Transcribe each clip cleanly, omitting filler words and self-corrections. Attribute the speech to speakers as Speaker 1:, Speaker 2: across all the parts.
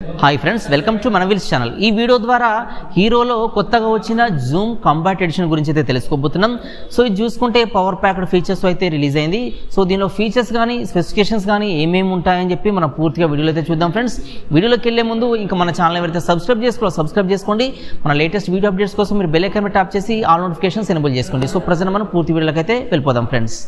Speaker 1: Hi friends, welcome to మనవిల్స్ channel. ఈ video ద్వారా హీరోలో కొత్తగా వచ్చిన జూమ్ కాంపాక్ట్ ఎడిషన్ గురించి అయితే తెలుసుకోబోతున్నాం. సో ఇది చూసుకుంటే పవర్ ప్యాక్డ్ ఫీచర్స్ అయితే రిలీజ్ అయింది. సో దీనిలో ఫీచర్స్ కానీ స్పెసిఫికేషన్స్ కానీ ఏమేమి ఉంటాయని చెప్పి మనం పూర్తిగా వీడియోలో అయితే చూద్దాం ఫ్రెండ్స్. వీడియోలోకి వెళ్ళే ముందు ఇంకా మన ఛానల్ ఎవరైతే సబ్స్క్రైబ్ చేసుకోండి. మన లేటెస్ట్ వీడియో అప్డేట్స్ కోసం మీరు బెల్ ఐకాన్ ట్యాప్ చేసి ఆల్ నోటిఫికేషన్స్ ఎనేబుల్ చేసుకోండి. సో ప్రజెంట్ మనం పూర్తి వీడియోలోకి అయితే వెళ్ళిపోదాం ఫ్రెండ్స్.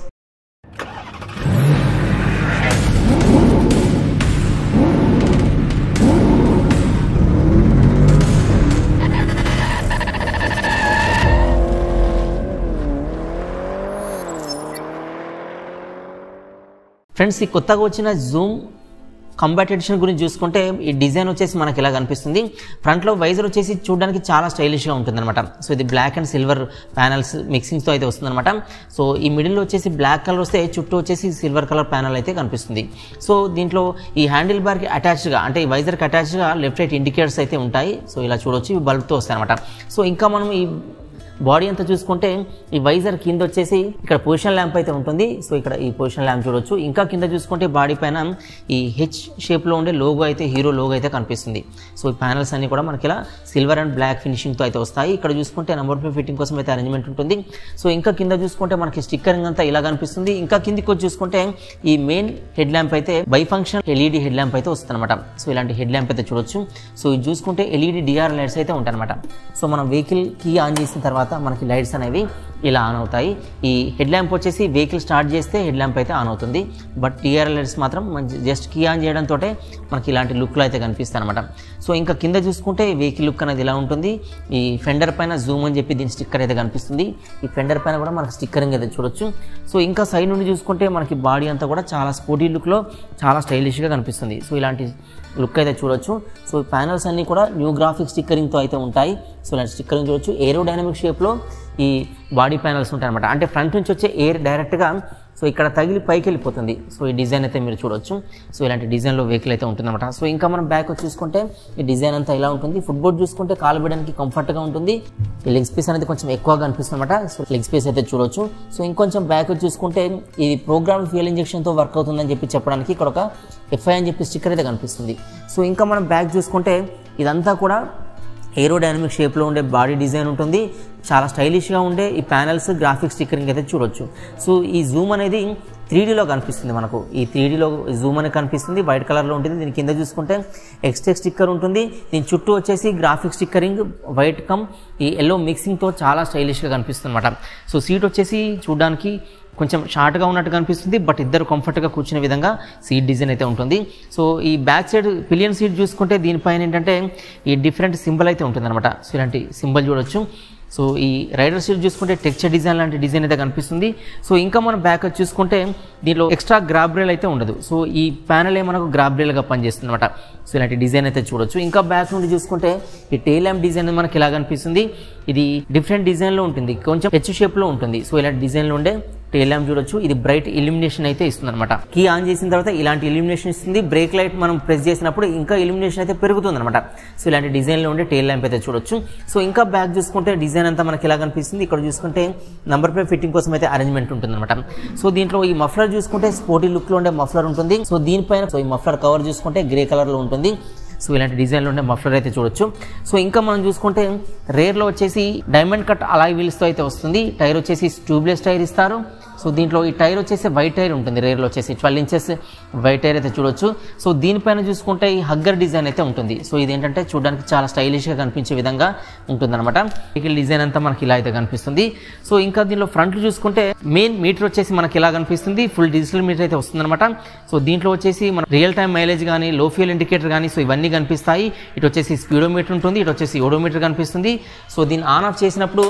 Speaker 1: ఫ్రెండ్స్, ఈ కొత్తగా వచ్చిన జూమ్ కాంపాక్ట్ ఎడిషన్ గురించి చూసుకుంటే ఈ డిజైన్ వచ్చేసి మనకి ఇలా కనిపిస్తుంది. ఫ్రంట్లో వైజర్ వచ్చేసి చూడడానికి చాలా స్టైలిష్గా ఉంటుందన్నమాట. సో ఇది బ్లాక్ అండ్ సిల్వర్ ప్యానల్స్ మిక్సింగ్తో అయితే వస్తుందన్నమాట. సో ఈ మిడిల్లో వచ్చేసి బ్లాక్ కలర్ వస్తే చుట్టూ వచ్చేసి సిల్వర్ కలర్ ప్యానల్ అయితే కనిపిస్తుంది. సో దీంట్లో ఈ హ్యాండిల్ బార్కి అటాచ్డ్గా అంటే ఈ వైజర్కి అటాచ్డ్గా లెఫ్ట్ రైట్ ఇండికేటర్స్ అయితే ఉంటాయి. సో ఇలా చూడొచ్చు, ఇవి బల్బ్తో వస్తాయి అనమాట. సో ఇంకా మనం ఈ బాడీ అంతా చూసుకుంటే ఈ వైజర్ కింద వచ్చేసి ఇక్కడ పొజిషన్ ల్యాంప్ అయితే ఉంటుంది. సో ఇక్కడ ఈ పొజిషన్ ల్యాంప్ చూడొచ్చు. ఇంకా కింద చూసుకుంటే బాడీ పైన ఈ హెచ్ షేప్లో ఉండే లోగో అయితే హీరో లోగో అయితే కనిపిస్తుంది. సో ఈ ప్యానల్స్ అన్ని కూడా మనకి ఇలా సిల్వర్ అండ్ బ్లాక్ ఫినిషింగ్తో అయితే వస్తాయి. ఇక్కడ చూసుకుంటే నెంబర్ ప్లేట్ ఫిట్టింగ్ కోసం అయితే అరేంజ్మెంట్ ఉంటుంది. సో ఇంకా కింద చూసుకుంటే మనకి స్టిక్కరింగ్ అంతా ఇలా కనిపిస్తుంది. ఇంకా కిందికి వచ్చి చూసుకుంటే ఈ మెయిన్ హెడ్ ల్యాంప్ అయితే by function LED head lamp అయితే వస్తుంది అనమాట. సో ఇలాంటి హెడ్ ల్యాంప్ అయితే చూడొచ్చు. సో ఇది చూసుకుంటే ఎల్ఈడి డిఆర్ లైట్స్ అయితే ఉంటాయి అనమాట. సో మనం వెహికల్ కీ ఆన్ చేసిన తర్వాత మనకి లైట్స్ అనేవి ఇలా ఆన్ అవుతాయి. ఈ హెడ్ ల్యాంప్ వచ్చేసి వెహికల్ స్టార్ట్ చేస్తే హెడ్ ల్యాంప్ అయితే ఆన్ అవుతుంది. బట్ టీఆర్ లైట్స్ మాత్రం జస్ట్ కీ ఆన్ చేయడంతో మనకి ఇలాంటి లుక్లో అయితే కనిపిస్తాయి అనమాట. సో ఇంకా కింద చూసుకుంటే వెహికల్ లుక్ అనేది ఇలా ఉంటుంది. ఈ ఫెండర్ పైన జూమ్ అని చెప్పి దీని స్టిక్కర్ అయితే కనిపిస్తుంది. ఈ ఫెండర్ పైన కూడా మనకి స్టిక్కరింగ్ అయితే చూడొచ్చు. సో ఇంకా సైడ్ నుండి చూసుకుంటే మనకి బాడీ అంతా కూడా చాలా స్పోర్టీ లుక్లో చాలా స్టైలిష్గా కనిపిస్తుంది. సో ఇలాంటి లుక్ అయితే చూడొచ్చు. సో ఈ ప్యానల్స్ అన్నీ కూడా న్యూ గ్రాఫిక్ స్టిక్కరింగ్తో అయితే ఉంటాయి. సో ఇలాంటి స్టిక్కరింగ్ చూడొచ్చు. ఏరోడైనమిక్ షేప్లో ఈ బాడీ ప్యానల్స్ ఉంటాయి అనమాట. అంటే ఫ్రంట్ నుంచి వచ్చే ఎయిర్ డైరెక్ట్గా సో ఇక్కడ తగిలి పైకి వెళ్ళిపోతుంది. సో ఈ డిజైన్ అయితే మీరు చూడొచ్చు. సో ఇలాంటి డిజైన్లో వెహికల్ అయితే ఉంటుందన్నమాట. సో ఇంకా మనం బ్యాక్ వచ్చి చూసుకుంటే ఈ డిజైన్ అంతా ఇలా ఉంటుంది. ఫుట్బోర్డ్ చూసుకుంటే కాలు పెట్టడానికి కంఫర్ట్గా ఉంటుంది. ఈ లెగ్ స్పేస్ అనేది కొంచెం ఎక్కువగా అనిపిస్తుంది అనమాట. సో లెగ్ స్పేస్ అయితే చూడొచ్చు. సో ఇంకొంచెం బ్యాక్ వచ్చి చూసుకుంటే ఇది ప్రోగ్రామ్ ఫ్యూయల్ ఇంజెక్షన్తో వర్క్ అవుతుందని చెప్పడానికి ఇక్కడ ఒక ఎఫ్ఐ అని చెప్పి స్టిక్కర్ అయితే కనిపిస్తుంది. సో ఇంకా మనం బ్యాక్ చూసుకుంటే ఇదంతా కూడా ఏరోడైనమిక్ షేప్లో ఉండే బాడీ డిజైన్ ఉంటుంది. చాలా స్టైలిష్గా ఉండే ఈ ప్యానల్స్ గ్రాఫిక్స్ స్టిక్కరింగ్ అయితే చూడొచ్చు. సో ఈ జూమ్ అనేది 3Dలో కనిపిస్తుంది. మనకు ఈ 3Dలో జూమ్ అనేది కనిపిస్తుంది. వైట్ కలర్లో ఉంటుంది. దీని కింద చూసుకుంటే ఎక్స్టెక్ స్టిక్కర్ ఉంటుంది. దీని చుట్టూ వచ్చేసి గ్రాఫిక్ స్టిక్కరింగ్ వైట్ కమ్ ఈ ఎల్లో మిక్సింగ్తో చాలా స్టైలిష్గా కనిపిస్తుంది అనమాట. సో సీట్ వచ్చేసి చూడడానికి కొంచెం షార్ట్గా ఉన్నట్టు కనిపిస్తుంది. బట్ ఇద్దరు కంఫర్ట్గా కూర్చునే విధంగా సీట్ డిజైన్ అయితే ఉంటుంది. సో ఈ బ్యాక్ సైడ్ పిలియన్ సీట్ చూసుకుంటే దీనిపైన ఏంటంటే ఈ డిఫరెంట్ సింబల్ అయితే ఉంటుందన్నమాట. సో ఇలాంటి సింబల్ చూడొచ్చు. సో ఈ రైడర్ సీట్ చూసుకుంటే టెక్స్చర్ డిజైన్ లాంటి డిజైన్ అయితే కనిపిస్తుంది. సో ఇంకా మనం బ్యాక్ చూసుకుంటే దీనిలో ఎక్స్ట్రా గ్రాబ్ రైల్ అయితే ఉండదు. సో ఈ ప్యానల్ మనకు గ్రాబ్ రైల్గా పనిచేస్తుంది అనమాట. సో ఇలాంటి డిజైన్ అయితే చూడొచ్చు. ఇంకా బ్యాక్ నుండి చూసుకుంటే ఈ టెయిల్ ల్యాంప్ డిజైన్ మనకి ఇలా కనిపిస్తుంది. ఇది డిఫరెంట్ డిజైన్లో ఉంటుంది. కొంచెం హెచ్ షేప్లో ఉంటుంది. సో ఇలాంటి డిజైన్లో ఉండే టెయిల్ ల్యాంప్ చూడొచ్చు. ఇది బ్రైట్ ఇల్యూమినేషన్ అయితే ఇస్తుంది అనమాట. కీ ఆన్ చేసిన తర్వాత ఇలాంటి ఇల్యూమినేషన్ ఇస్తుంది. బ్రేక్ లైట్ మనం ప్రెస్ చేసినప్పుడు ఇంకా ఇల్యూమినేషన్ అయితే పెరుగుతుంది అనమాట. సో ఇలాంటి డిజైన్లో ఉండే టెయిల్ ల్యాంప్ అయితే చూడొచ్చు. సో ఇంకా బ్యాక్ చూసుకుంటే డిజైన్ అంతా మనకి ఇలా కనిపిస్తుంది. ఇక్కడ చూసుకుంటే నంబర్ ప్లేట్ ఫిట్టింగ్ కోసం అయితే అరేంజ్మెంట్ ఉంటుంది అనమాట. సో దీంట్లో ఈ మఫ్లర్ చూసుకుంటే స్పోర్టీ లుక్లో ఉండే మఫ్లర్ ఉంటుంది. సో దీనిపైన సో ఈ మఫ్లర్ కవర్ చూసుకుంటే గ్రే కలర్లో ఉంటుంది. సో ఇలాంటి డిజైన్లో ఉండే మఫ్లర్ అయితే చూడొచ్చు. సో ఇంకా మనం చూసుకుంటే రేర్లో వచ్చేసి డైమండ్ కట్ అలాయ్ వీల్స్తో అయితే వస్తుంది. టైర్ వచ్చేసి ట్యూబ్లెస్ టైర్ ఇస్తారు. సో దీంట్లో ఈ టైర్ వచ్చేసి వైట్ టైర్ ఉంటుంది. రేర్లో వచ్చేసి 12 ఇంచెస్ వైట్ టైర్ అయితే చూడొచ్చు. సో దీనిపైన చూసుకుంటే ఈ హగ్గర్ డిజైన్ అయితే ఉంటుంది. సో ఇదేంటంటే చూడడానికి చాలా స్టైలిష్గా కనిపించే విధంగా ఉంటుందన్నమాట. వెహికల్ డిజైన్ అంతా మనకి ఇలా అయితే కనిపిస్తుంది. సో ఇంకా దీనిలో ఫ్రంట్ చూసుకుంటే మెయిన్ మీటర్ వచ్చేసి మనకి ఇలా కనిపిస్తుంది. ఫుల్ డిజిటల్ మీటర్ అయితే వస్తుందన్నమాట. సో దీంట్లో వచ్చేసి మన రియల్ టైం మైలేజ్ కానీ లో ఫ్యూయల్ ఇండికేటర్ కానీ సో ఇవన్నీ కనిపిస్తాయి. ఇటు వచ్చేసి స్పీడోమీటర్ ఉంటుంది. ఇటు వచ్చేసి ఓడోమీటర్ కనిపిస్తుంది. సో దీన్ని ఆన్ ఆఫ్ చేసినప్పుడు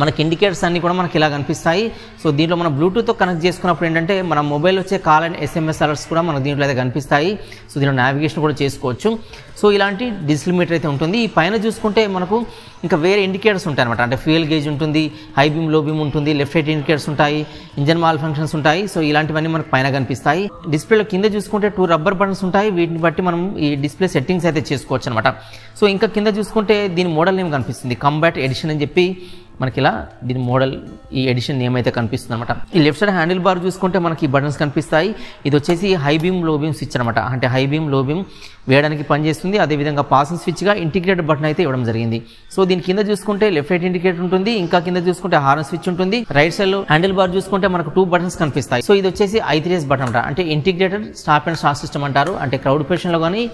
Speaker 1: మనకి ఇండికేటర్స్ అన్నీ కూడా మనకి ఇలా కనిపిస్తాయి. సో దీంట్లో మనం బ్లూటూత్తో కనెక్ట్ చేసుకున్నప్పుడు ఏంటంటే మన మొబైల్ వచ్చే కాల్ అండ్ SMS అలర్ట్స్ కూడా మనకు దీంట్లో అయితే కనిపిస్తాయి. సో దీంట్లో నావిగేషన్ కూడా చేసుకోవచ్చు. సో ఇలాంటి డిజిటల్ మీటర్ అయితే ఉంటుంది. ఈ పైన చూసుకుంటే మనకు ఇంకా వేరే ఇండికేటర్స్ ఉంటాయి అనమాట. అంటే ఫ్యూయల్ గేజ్ ఉంటుంది, హై బీమ్ లో బీమ్ ఉంటుంది, లెఫ్ట్ రైట్ ఇండికేటర్స్ ఉంటాయి, ఇంజన్ మాల్ ఫంక్షన్స్ ఉంటాయి. సో ఇలాంటివన్నీ మనకు పైన కనిపిస్తాయి. డిస్ప్లేలో కింద చూసుకుంటే 2 రబ్బర్ బటన్స్ ఉంటాయి. వీటిని బట్టి మనం ఈ డిస్ప్లే సెట్టింగ్స్ అయితే చేసుకోవచ్చు అనమాట. సో ఇంకా కింద చూసుకుంటే దీని మోడల్ నేమ్ కనిపిస్తుంది, కాంపాక్ట్ ఎడిషన్ అని చెప్పి మనకి ఇలా దీని మోడల్ ఈ ఎడిషన్ నేమ్ అయితే కనిపిస్తుంది అనమాట. ఈ లెఫ్ట్ సైడ్ హ్యాండిల్ బార్ చూసుకుంటే మనకి బటన్స్ కనిపిస్తాయి. ఇది వచ్చేసి హై బీమ్ లో బీమ్ స్విచ్ అనమాట. అంటే హై బీమ్ లో బీమ్ వేయడానికి పనిచేస్తుంది. అదేవిధంగా పాసింగ్ స్విచ్గా ఇంటిగ్రేటెడ్ బటన్ అయితే ఇవ్వడం జరిగింది. సో దీని కింద చూసుకుంటే లెఫ్ట్ రైట్ ఇండికేటర్ ఉంటుంది. ఇంకా కింద చూసుకుంటే హార్న్ స్విచ్ ఉంటుంది. రైట్ సైడ్ లో హ్యాండిల్ బార్ చూసుకుంటే మనకు 2 బటన్స్ కనిపిస్తాయి. సో ఇది వచ్చేసి I3S బటన్ అంట. అంటే integrated stop and start system అంటారు. అంటే క్రౌడ్ పొజిషన్ లో కానీ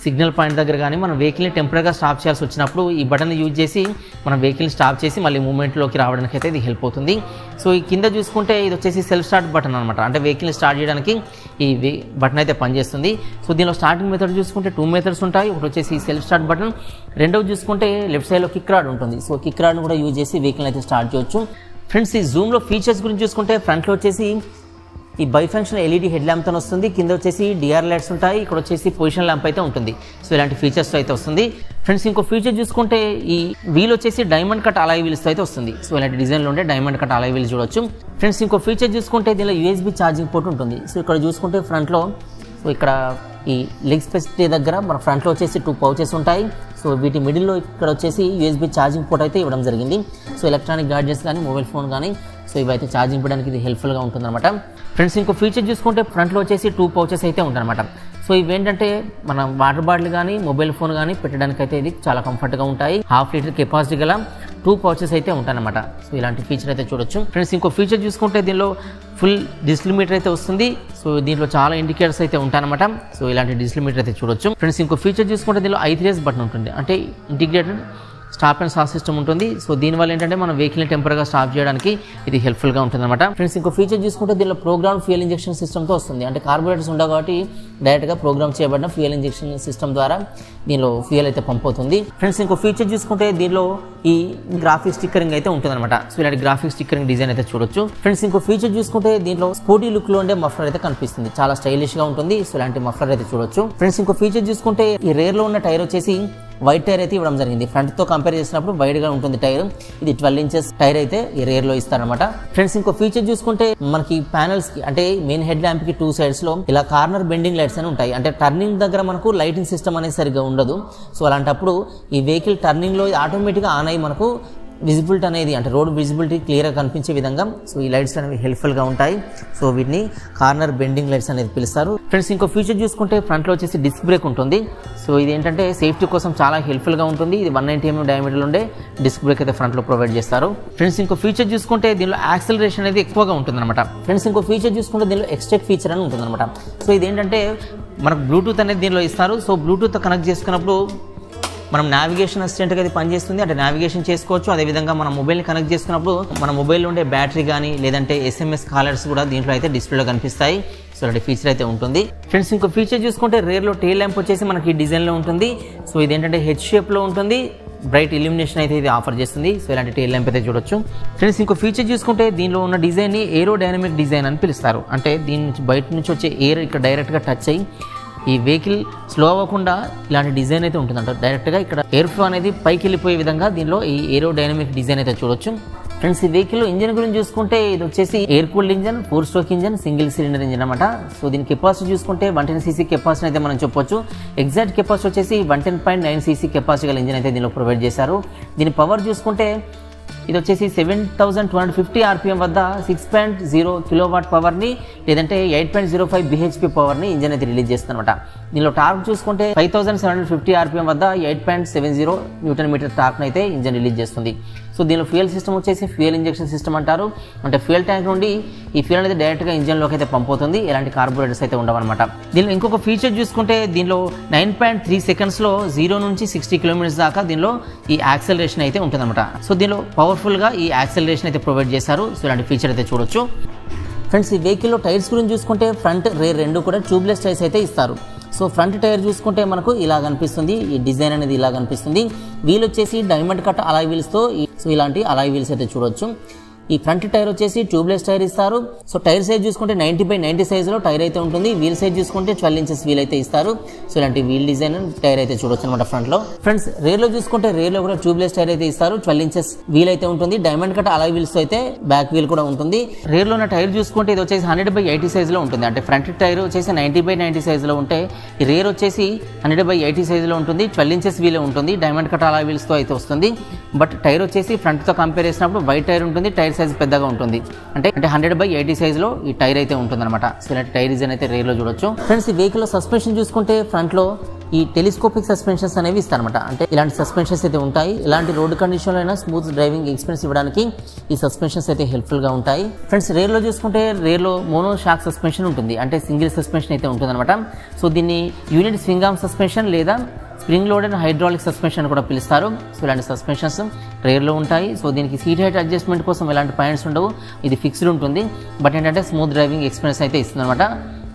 Speaker 1: సిగ్నల్ పాయింట్ దగ్గర కానీ మనం వెహికల్ని టెంపరీగా స్టాప్ చేయాల్సి వచ్చినప్పుడు ఈ బటన్ యూజ్ చేసి మనం వెహికల్ని స్టాప్ చేసి మళ్ళీ మూవ్మెంట్లోకి రావడానికి అయితే ఇది హెల్ప్ అవుతుంది. సో ఈ కింద చూసుకుంటే ఇది వచ్చేసి సెల్ఫ్ స్టార్ట్ బటన్ అనమాట. అంటే వెహికల్ని స్టార్ట్ చేయడానికి ఈ బటన్ అయితే పనిచేస్తుంది. సో దీనిలో స్టార్టింగ్ మెథడ్ చూసుకుంటే 2 మెథడ్స్ ఉంటాయి. ఒకటి వచ్చేసి సెల్ఫ్ స్టార్ట్ బటన్, రెండోది చూసుకుంటే లెఫ్ట్ సైడ్లో కిక్ రాడ్ ఉంటుంది. సో కిక్ రాడ్ను కూడా యూజ్ చేసి వెహికల్ని అయితే స్టార్ట్ చేయొచ్చు. ఫ్రెండ్స్, ఈ జూమ్లో ఫీచర్స్ గురించి చూసుకుంటే ఫ్రంట్లో వచ్చేసి ఈ బైఫంక్షన్ ఎల్ఈడి హెడ్ ల్యాంప్తో వస్తుంది. కింద వచ్చేసి డిఆర్ లైట్స్ ఉంటాయి. ఇక్కడ వచ్చేసి పొజిషన్ ల్యాంప్ అయితే ఉంటుంది. సో ఇలాంటి ఫీచర్స్ అయితే వస్తుంది. ఫ్రెండ్స్, ఇంకో ఫీచర్ చూసుకుంటే ఈ వీల్ వచ్చేసి డైమండ్ కట్ అలాయ్ వీల్స్ అయితే వస్తుంది. సో ఇలాంటి డిజైన్లో ఉండే డైమండ్ కట్ అలాయ్ వీల్స్ చూడొచ్చు. ఫ్రెండ్స్, ఇంకో ఫీచర్ చూసుకుంటే దీనిలో USB ఛార్జింగ్ పోర్ట్ ఉంటుంది. సో ఇక్కడ చూసుకుంటే ఫ్రంట్లో సో ఇక్కడ ఈ లెగ్ స్పేస్ దగ్గర మన ఫ్రంట్లో వచ్చేసి 2 పౌచెస్ ఉంటాయి. సో వీటి మిడిల్లో ఇక్కడ వచ్చేసి USB ఛార్జింగ్ పోర్ట్ అయితే ఇవ్వడం జరిగింది. సో ఎలక్ట్రానిక్ గాడ్జెట్స్ కానీ మొబైల్ ఫోన్ కానీ సో ఇవైతే ఛార్జింగ్ పెట్టడానికి ఇది హెల్ప్ఫుల్గా ఉంటుందన్నమాట. ఫ్రెండ్స్, ఇంకో ఫీచర్ చూసుకుంటే ఫ్రంట్లో వచ్చేసి 2 పౌచెస్ అయితే ఉంటాయన్నమాట. సో ఇవేంటంటే మనం వాటర్ బాటిల్ కానీ మొబైల్ ఫోన్ కానీ పెట్టడానికి అయితే ఇది చాలా కంఫర్ట్గా ఉంటాయి. 1/2 లీటర్ కెపాసిటీ గల 2 పౌచెస్ అయితే ఉంటాయన్నమాట. సో ఇలాంటి ఫీచర్ అయితే చూడొచ్చు. ఫ్రెండ్స్, ఇంకో ఫీచర్ చూసుకుంటే దీనిలో ఫుల్ డిజిటల్ మీటర్ అయితే వస్తుంది. సో దీంట్లో చాలా ఇండికేటర్స్ అయితే ఉంటాయన్నమాట. సో ఇలాంటి డిజిటల్ మీటర్ అయితే చూడొచ్చు. ఫ్రెండ్స్, ఇంకో ఫీచర్ చూసుకుంటే దీనిలో I3S బటన్ ఉంటుంది. అంటే integrated stop and start system ఉంటుంది. సో దీనివల్ల ఏంటంటే మనం వెహికల్ని టెంపరీగా స్టాప్ చేయడానికి ఇది హెల్ప్ఫుల్గా ఉంటుంది అనమాట. ఫ్రెండ్స్, ఇంకో ఫీచర్ చూసుకుంటే దీనిలో ప్రోగ్రామ్ ఫ్యూయల్ ఇంజెక్షన్ సిస్టమ్తో వస్తుంది. అంటే కార్బోరేటర్స్ ఉండవు కాబట్టి డైరెక్ట్గా ప్రోగ్రామ్ చేయబడిన ఫ్యూయల్ ఇంజెక్షన్ సిస్టమ్ ద్వారా దీనిలో ఫ్యూయల్ అయితే పంప్ అవుతుంది. ఫ్రెండ్స్, ఇంకో ఫీచర్ చూసుకుంటే దీనిలో ఈ గ్రాఫిక్ స్టిక్కరింగ్ అయితే ఉంటుంది అనమాట. సో ఇలాంటి గ్రాఫిక్ స్టిక్కరింగ్ డిజైన్ అయితే చూడొచ్చు. ఫ్రెండ్స్, ఇంకో ఫీచర్ చూసుకుంటే దీనిలో స్పోర్టీ లుక్ లో ఉండే మఫ్లర్ అయితే కనిపిస్తుంది. చాలా స్టైలిష్ గా ఉంటుంది. సో ఇలాంటి మఫ్లర్ అయితే చూడొచ్చు. ఫ్రెండ్స్, ఇంకో ఫీచర్ చూసుకుంటే ఈ రేర్ లో ఉన్న టైర్ వచ్చేసి వైట్ టైర్ అయితే ఇవ్వడం జరిగింది. ఫ్రంట్ తో కంపేర్ చేసినప్పుడు వైడ్ గా ఉంటుంది టైర్. ఇది 12 ఇంచెస్ టైర్ అయితే ఈ రేర్ లో ఇస్తారనమాట. ఫ్రెండ్స్, ఇంకో ఫీచర్ చూసుకుంటే మనకి ప్యానల్స్ కి అంటే మెయిన్ హెడ్ ల్యాంప్ కి 2 సైడ్స్ లో ఇలా కార్నర్ బెండింగ్ లైట్స్ అని ఉంటాయి. అంటే టర్నింగ్ దగ్గర మనకు లైటింగ్ సిస్టమ్ అనేది సరిగ్గా ఉండదు. సో అలాంటప్పుడు ఈ వెహికల్ టర్నింగ్ లో ఆటోమేటిక్ గా ఆన్ అయ్యి మనకు విజిబిలిటీ అనేది అంటే రోడ్ విజిబిలిటీ క్లియర్గా కనిపించే విధంగా సో ఈ లైట్స్ అనేవి హెల్ప్ఫుల్గా ఉంటాయి. సో వీటిని కార్నర్ బెండింగ్ లైట్స్ అనేది పిలుస్తారు. ఫ్రెండ్స్, ఇంకో ఫీచర్ చూసుకుంటే ఫ్రంట్లో వచ్చేసి డిస్క్ బ్రేక్ ఉంటుంది. సో ఇది ఏంటంటే సేఫ్టీ కోసం చాలా హెల్ప్ఫుల్గా ఉంటుంది. ఇది 190 mm డయామీటర్లో ఉండే డిస్క్ బ్రేక్ అయితే ఫ్రంట్లో ప్రొవైడ్ చేస్తారు. ఫ్రెండ్స్, ఇంకో ఫీచర్ చూసుకుంటే దీనిలో యాక్సిలరేషన్ అనేది ఎక్కువగా ఉంటుందన్నమాట. ఫ్రెండ్స్, ఇంకో ఫీచర్ చూసుకుంటే దీనిలో ఎక్స్టెక్ ఫీచర్ అని ఉంటుందన్నమాట. సో ఇది ఏంటంటే మనకు బ్లూటూత్ అనేది దీనిలో ఇస్తారు. సో బ్లూటూత్ కనెక్ట్ చేసుకున్నప్పుడు మనం నావిగేషన్ అసిస్టెంట్గా అది పనిచేస్తుంది. అంటే నావిగేషన్ చేసుకోవచ్చు. అదేవిధంగా మన మొబైల్ని కనెక్ట్ చేసుకున్నప్పుడు మన మొబైల్లో ఉండే బ్యాటరీ కానీ లేదంటే SMS కాలర్స్ కూడా దీంట్లో అయితే డిస్ప్లేలో కనిపిస్తాయి. సో ఇలాంటి ఫీచర్ అయితే ఉంటుంది. ఫ్రెండ్స్, ఇంకో ఫీచర్ చూసుకుంటే రేర్లో టెయిల్ ల్యాంప్ వచ్చేసి మనకి డిజైన్లో ఉంటుంది. సో ఇదేంటంటే హెచ్ షేప్లో ఉంటుంది. బ్రైట్ ఇల్యూమినేషన్ అయితే ఇది ఆఫర్ చేస్తుంది. సో ఇలాంటి టెయిల్ ల్యాంప్ అయితే చూడొచ్చు. ఫ్రెండ్స్, ఇంకో ఫీచర్ చూసుకుంటే దీనిలో ఉన్న డిజైన్ని ఏరోడైనమిక్ డిజైన్ అని పిలుస్తారు. అంటే దీని నుంచి బయట నుంచి వచ్చే ఎయిర్ ఇక్కడ డైరెక్ట్గా టచ్ అయ్యి ఈ వెహికల్ స్లో అవ్వకుండా ఇలాంటి డిజైన్ అయితే ఉంటుందంట. డైరెక్ట్గా ఇక్కడ ఎయిర్ ఫ్లో అనేది పైకి వెళ్ళిపోయే విధంగా దీనిలో ఈ ఏరోడైనమిక్ డిజైన్ అయితే చూడొచ్చు. ఫ్రెండ్స్, ఈ వెహికల్ ఇంజిన్ గురించి చూసుకుంటే ఇది వచ్చేసి air cooled engine, 4 stroke engine, single cylinder engine అనమాట. సో దీని కెపాసిటీ చూసుకుంటే 110 cc కెపాసిటీ అయితే మనం చెప్పొచ్చు. ఎగ్జాక్ట్ కెపాసిటీ వచ్చేసి 110.9 cc కెపాసిటీ గల ఇంజన్ అయితే దీనిలో ప్రొవైడ్ చేశారు. దీని పవర్ చూసుకుంటే ఇది వచ్చేసి 7250 RPM వద్ద 6.0 kW పవర్ని లేదంటే 8.05 bhp పవర్ని ఇంజన్ అయితే రిలీజ్ చేస్తుంది అనమాట. దీనిలో టార్క్ చూసుకుంటే 5750 RPM వద్ద 8.70 Nm టార్క్ని అయితే ఇంజన్ రిలీజ్ చేస్తుంది. సో దీనిలో ఫ్యూయల్ సిస్టమ్ వచ్చేసి ఫ్యూయల్ ఇంజెక్షన్ సిస్టమ్ అంటారు. అంటే ఫ్యూయల్ ట్యాంక్ నుండి ఈ ఫ్యూయల్ అనేది డైరెక్ట్గా ఇంజన్లోకి అయితే పంప్ అవుతుంది. ఎలాంటి కార్బోరేటర్స్ అయితే ఉండవన్నమాట. దీనిలో ఇంకొక ఫీచర్ చూసుకుంటే దీనిలో 9.3 సెకండ్స్లో 0 నుంచి 60 km దాకా దీనిలో ఈ యాక్సెలరేషన్ అయితే ఉంటుందన్నమాట. సో దీనిలో పవర్ఫుల్గా ఈ యాక్సెలరేషన్ అయితే ప్రొవైడ్ చేశారు. సో ఇలాంటి ఫీచర్ అయితే చూడొచ్చు. ఫ్రెండ్స్, ఈ వెహికల్లో టైర్స్ గురించి చూసుకుంటే ఫ్రంట్ రేర్ రెండు కూడా ట్యూబ్లెస్ టైర్స్ అయితే ఇస్తారు. సో ఫ్రంట్ టైర్ చూసుకుంటే మనకు ఇలా కనిపిస్తుంది. ఈ డిజైన్ అనేది ఇలా కనిపిస్తుంది. వీల్ వచ్చేసి డైమండ్ కట్ అలాయ్ వీల్స్తో సో ఇలాంటి అలాయ్ వీల్స్ అయితే చూడొచ్చు. ఈ ఫ్రంట్ టైర్ వచ్చేసి ట్యూబ్లెస్ టైర్ ఇస్తారు. సో టైర్ సైజ్ చూసుకుంటే 90/90 సైజులో టైర్ అయితే ఉంటుంది. వీల్ సైజ్ చూసుకుంటే 12 ఇంచెస్ వీల్ అయితే ఇస్తారు. సో ఇలాంటి వీల్ డిజైన్ టైర్ అయితే చూడొచ్చు అనమాట ఫ్రంట్ లో. ఫ్రెండ్స్, రేర్ లో చూసుకుంటే రేర్ లో కూడా ట్యూబ్లెస్ టైర్ అయితే ఇస్తారు. 12 ఇంచెస్ వీల్ అయితే ఉంటుంది. డైమండ్ కట్ అలాయ్ వీల్స్ అయితే బ్యాక్ వీల్ కూడా ఉంటుంది. రేర్ లో ఉన్న టైర్ చూసుకుంటే ఇది వచ్చేసి 100/80 సైజులో ఉంటుంది. అంటే ఫ్రంట్ టైర్ వచ్చేసి 90/90 సైజులో ఉంటే ఈ రేర్ వచ్చేసి 100/80 సైజులో ఉంటుంది. 12 ఇంచెస్ వీల్ ఉంటుంది. డైమండ్ కట్ అలాయ్ వీల్స్ తో అయితే వస్తుంది. బట్ టైర్ వచ్చేసి ఫ్రంట్తో కంపేర్ చేసినప్పుడు వైట్ టైర్ ఉంటుంది, టైర్ సైజ్ పెద్దగా ఉంటుంది. అంటే 100/80 సైజ్లో ఈ టైర్ అయితే ఉంటుందన్నమాట. సో ఇలాంటి టైర్ డిజైన్ అయితే రేర్లో చూడొచ్చు. ఫ్రెండ్స్ ఈ వెహికల్లో సస్పెన్షన్ చూసుకుంటే ఫ్రంట్లో ఈ టెలిస్కోపిక్ సస్పెన్షన్స్ అనేవి ఇస్తారనమాట. అంటే ఇలాంటి సస్పెన్షన్స్ అయితే ఉంటాయి. ఇలాంటి రోడ్డు కండిషన్లో అయినా స్మూత్ డ్రైవింగ్ ఎక్స్పీరియన్స్ ఇవ్వడానికి ఈ సస్పెన్షన్స్ అయితే హెల్ప్ఫుల్గా ఉంటాయి. ఫ్రెండ్స్ రేర్లో చూసుకుంటే రేర్లో మోనో షాక్ సస్పెన్షన్ ఉంటుంది, అంటే సింగిల్ సస్పెన్షన్ అయితే ఉంటుందన్నమాట. సో దీన్ని యూనిట్ స్వింగ్ ఆర్మ్ సస్పెన్షన్ లేదా స్ప్రింగ్ లోడెడ్ హైడ్రాలిక్ సస్పెన్షన్ కూడా పిలుస్తారు. సో ఇలాంటి సస్పెన్షన్స్ రేర్లో ఉంటాయి. సో దీనికి సీట్ హైట్ అడ్జస్ట్మెంట్ కోసం ఎలాంటి పాయింట్స్ ఉండవు, ఇది ఫిక్స్డ్ ఉంటుంది. బట్ ఏంటంటే స్మూత్ డ్రైవింగ్ ఎక్స్పీరియన్స్ అయితే ఇస్తుంది అనమాట.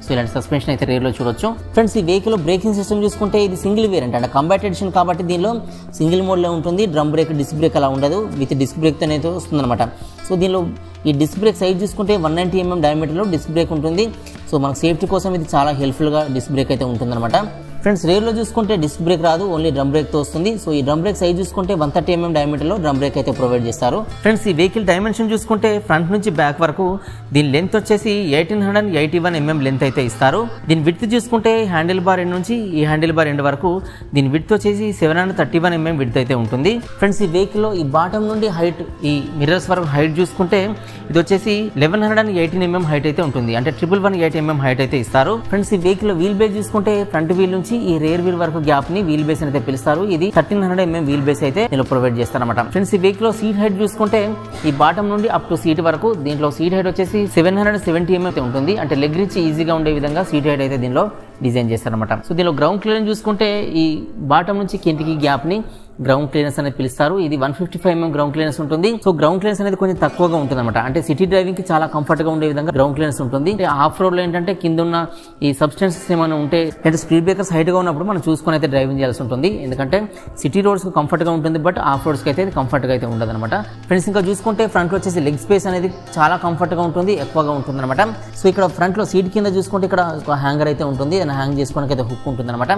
Speaker 1: సో ఇలాంటి సస్పెన్షన్ అయితే రేర్లో చూడొచ్చు. ఫ్రెండ్స్ ఈ వెహికల్లో బ్రేకింగ్ సిస్టమ్ చూసుకుంటే ఇది సింగిల్ వేరియంట్, అంటే కంబాట్ ఎడిషన్ కాబట్టి దీనిలో సింగిల్ మోడ్లో ఉంటుంది. డ్రమ్ బ్రేక్, డిస్క్ బ్రేక్ అలా ఉండదు, విత్ డిస్క్ బ్రేక్తో అయితే వస్తుందన్నమాట. సో దీనిలో ఈ డిస్క్ బ్రేక్ సైజ్ చూసుకుంటే 190 mm డయామీటర్లో డిస్క్ బ్రేక్ ఉంటుంది. సో మనకు సేఫ్టీ కోసం ఇది చాలా హెల్ప్ఫుల్గా డిస్క్ బ్రేక్ అయితే ఉంటుందన్నమాట. ఫ్రెండ్స్ రేర్లో చూసుకుంటే డిస్క్ బ్రేక్ రాదు, ఓన్లీ డ్రమ్ బ్రేక్తో వస్తుంది. సో ఈ డ్రమ్ బ్రేక్ సైజ్ చూసుకుంటే 130 mm డయామీటర్లో డ్రమ్ బ్రేక్ అయితే ప్రొవైడ్ చేస్తారు. ఫ్రెండ్స్ ఈ వెహికల్ డైమెన్షన్ చూసుకుంటే ఫ్రంట్ నుంచి బ్యాక్ వరకు దీని లెంత్ వచ్చేసి 1881 mm లెంత్ అయితే ఇస్తారు. దీని విడ్త్ చూసుకుంటే హ్యాండిల్ బార్ ఎండ్ నుంచి ఈ హ్యాండిల్ బార్ ఎండ్ వరకు దీని విడ్త్ వచ్చేసి 731 mm విడ్త్ అయితే ఉంటుంది. ఫ్రెండ్స్ ఈ వెహికల్లో ఈ బాటమ్ నుండి హైట్, ఈ మిర్రర్స్ వరకు హైట్ చూసుకుంటే ఇది వచ్చేసి 1118 mm హైట్ అయితే ఉంటుంది, అంటే 1118 mm హైట్ అయితే ఇస్తారు. ఫ్రెండ్స్ ఈ వెహికల్ వీల్ బేస్ చూసుకుంటే ఫ్రంట్ వీల్ నుంచి ఈ రేర్ వీల్ వరకు గ్యాప్ ని వీల్ బేస్ అయితే పిలుస్తారు. ఇది 1300 mm వీల్ బేస్ అయితే దీనిలో ప్రొవైడ్ చేస్తారన్నమాట. ఫ్రెండ్స్ ఈ వెహికల్ సీట్ హైట్ చూసుకుంటే ఈ బాటమ్ నుండి అప్ టు సీట్ వరకు దీంట్లో సీట్ హైట్ వచ్చేసి 770 mm అయితే ఉంటుంది, అంటే లెగ్ రీచ్ ఈజీగా ఉండే విధంగా సీట్ హైట్ అయితే దీనిలో డిజైన్ చేస్తారన్నమాట. సో దీనిలో గ్రౌండ్ క్లియరెన్స్ చూసుకుంటే ఈ బాటమ్ నుంచి కిందికి గ్యాప్ ని గ్రౌండ్ క్లియరెన్స్ అనేది పిలుస్తారు. ఇది 155 mm గ్రౌండ్ క్లియరెన్స్ ఉంటుంది. సో గ్రౌండ్ క్లియరెన్స్ అనేది కొంచెం తక్కువగా ఉంటుంది అనమాట, అంటే సిటీ డ్రైవింగ్ కి చాలా కంఫర్ట్ గా ఉండే విధంగా గ్రౌండ్ క్లియరెన్స్ ఉంటుంది. ఆఫ్ రోడ్ లో ఏంటంటే కింద ఉన్న ఈ సబ్స్టెన్సెస్ ఏమైనా ఉంటే, అంటే స్పీడ్ బ్రేకర్స్ హైట్ గా ఉన్నప్పుడు మనం చూసుకొని అయితే డ్రైవింగ్ చేయాల్సి ఉంటుంది. ఎందుకంటే సిటీ రోడ్స్ కు కంఫర్ట్ గా ఉంటుంది, బట్ ఆఫ్ రోడ్స్ కి అయితే కంఫర్ట్ గా అయితే ఉండదు అనమాట. ఫ్రెండ్స్ ఇంకా చూసుకుంటే ఫ్రంట్ లో వచ్చేసి లెగ్ స్పేస్ అనేది చాలా కంఫర్ట్ గా ఉంటుంది, ఎక్కువగా ఉంటుంది అనమాట. సో ఇక్కడ ఫ్రంట్ లో సీట్ కింద చూసుకుంటే ఇక్కడ ఒక హ్యాంగర్ అయితే ఉంటుంది, హ్యాంగ్ చేసుకోవడానికి అయితే హుక్ ఉంటుంది అనమాట.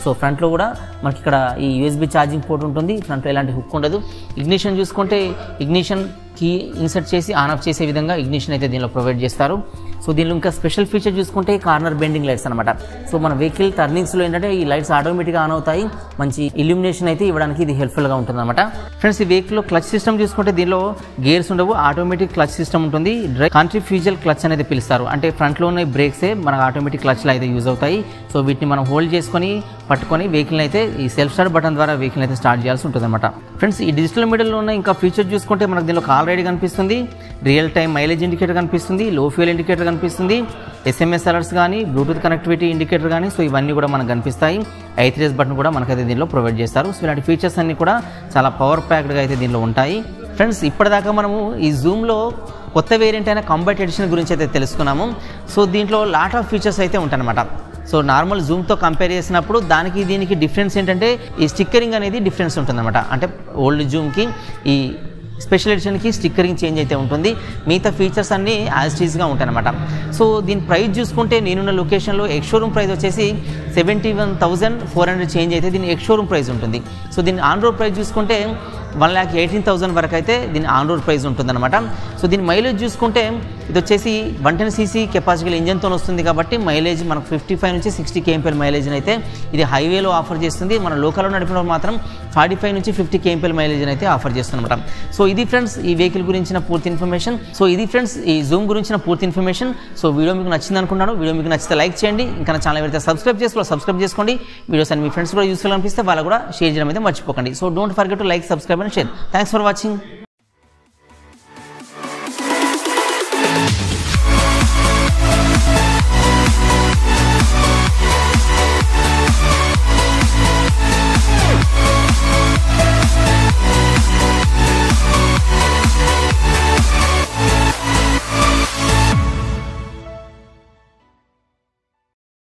Speaker 1: సో ఫ్రంట్ లో కూడా మనకి ఇక్కడ ఈ USB ఛార్జింగ్ పోర్ట్ ఉంటుంది, ఫ్రంట్ లో ఎలాంటి హుక్ ఉండదు. ఇగ్నిషన్ చూసుకుంటే ఇగ్నిషన్ కీ ఇన్సర్ట్ చేసి ఆన్ ఆఫ్ చేసే విధంగా ఇగ్నిషన్ అయితే దీనిలో ప్రొవైడ్ చేస్తారు. సో దీనిలో ఇంకా స్పెషల్ ఫీచర్ చూసుకుంటే కార్నర్ బెండింగ్ లైట్స్ అనమాట. సో మన వెహికల్ టర్నింగ్స్లో ఏంటంటే ఈ లైట్స్ ఆటోమేటిక్గా ఆన్ అవుతాయి, మంచి ఇల్యూమినేషన్ అయితే ఇవ్వడానికి ఇది హెల్ప్ఫుల్గా ఉంటుంది అనమాట. ఫ్రెండ్స్ ఈ వెహికల్లో క్లచ్ సిస్టమ్ చూసుకుంటే దీనిలో గేర్స్ ఉండవు, ఆటోమేటిక్ క్లచ్ సిస్టమ్ ఉంటుంది. కాంట్రిఫ్యూజల్ క్లచ్ అనేది పిలుస్తారు, అంటే ఫ్రంట్లో ఉన్న బ్రేక్సే మనకు ఆటోమేటిక్ క్లచ్లో అయితే యూజ్ అవుతాయి. సో వీటిని మనం హోల్డ్ చేసుకొని పట్టుకొని వెహికల్ అయితే ఈ సెల్ఫ్ స్టార్ట్ బటన్ ద్వారా వెహికల్ అయితే స్టార్ట్ చేయాల్సి ఉంటుంది అనమాట. ఫ్రెండ్స్ ఈ డిజిటల్ మీడియాలో ఉన్న ఇంకా ఫీచర్ చూసుకుంటే మనకు దీనిలో కాల్ రైడ్ కనిపిస్తుంది, రియల్ టైమ్ మైలేజ్ ఇండికేటర్ కనిపిస్తుంది, లో ఫ్యూయల్ ఇండికేటర్ కనిపిస్తుంది, SMS అలర్ట్స్ కానీ, బ్లూటూత్ కనెక్టివిటీ ఇండికేటర్ కానీ, సో ఇవన్నీ కూడా మనకు కనిపిస్తాయి. I3S బటన్ కూడా మనకైతే దీనిలో ప్రొవైడ్ చేస్తారు. సో ఇలాంటి ఫీచర్స్ అన్ని కూడా చాలా పవర్ ప్యాక్డ్గా అయితే దీనిలో ఉంటాయి. ఫ్రెండ్స్ ఇప్పటిదాకా మనము ఈ జూమ్లో కొత్త వేరియంట్ అయిన కంబాట్ ఎడిషన్ గురించి అయితే తెలుసుకున్నాము. సో దీంట్లో లాట్ ఆఫ్ ఫీచర్స్ అయితే ఉంటాయన్నమాట. సో నార్మల్ జూమ్తో కంపేర్ చేసినప్పుడు దానికి దీనికి డిఫరెన్స్ ఏంటంటే ఈ స్టిక్కరింగ్ అనేది డిఫరెన్స్ ఉంటుందన్నమాట. అంటే ఓల్డ్ జూమ్కి ఈ స్పెషల్ ఎడిషన్కి స్టిక్కరింగ్ చేంజ్ అయితే ఉంటుంది, మిగతా ఫీచర్స్ అన్నీ యాజ్ టీజ్గా ఉంటాయి అనమాట. సో దీని ప్రైస్ చూసుకుంటే నేనున్న లొకేషన్లో ఎక్స్ షోరూమ్ ప్రైస్ వచ్చేసి 71,400 చేంజ్ అయితే దీని ఎక్స్ షోరూమ్ ప్రైస్ ఉంటుంది. సో దీని ఆన్ రోడ్ ప్రైస్ చూసుకుంటే 1,18,000 వరకు అయితే దీని ఆన్ రోడ్ ప్రైస్ ఉంటుందన్నమాట. సో దీని మైలేజ్ చూసుకుంటే ఇది వచ్చేసి 110cc కెపాసిటీ ఇంజన్తో వస్తుంది కాబట్టి మైలేజ్ మనకు 55 నుంచి 60 kmpl మైలేజ్ అయితే ఇది హైవేలో ఆఫర్ చేస్తుంది. మన లోకల్లో నడిపినప్పుడు మాత్రం 45 నుంచి 50 kmpl మైలేజ్ అయితే ఆఫర్ చేస్తుందన్నమాట. సో ఇది ఫ్రెండ్స్ ఈ వెహికల్ గురించిన పూర్తి ఇన్ఫర్మేషన్. సో ఇది ఫ్రెండ్స్ ఈ జూమ్ గురించిన పూర్తి ఇన్ఫర్మేషన్. సో వీడియో మీకు నచ్చింది అనుకుంటున్నాను. వీడియో మీకు నచ్చితే లైక్ చేయండి, ఇంకా నా ఛానల్ అయితే సబ్స్క్రైబ్ చేసుకోండి. వీడియోస్ అని మీ ఫ్రెండ్స్ కూడా యూస్ఫుల్ అనిపిస్తే వాళ్ళు కూడా షేర్ చేయడం అయితే మర్చిపోకండి. So don't forget to like, subscribe and share. Thanks for watching.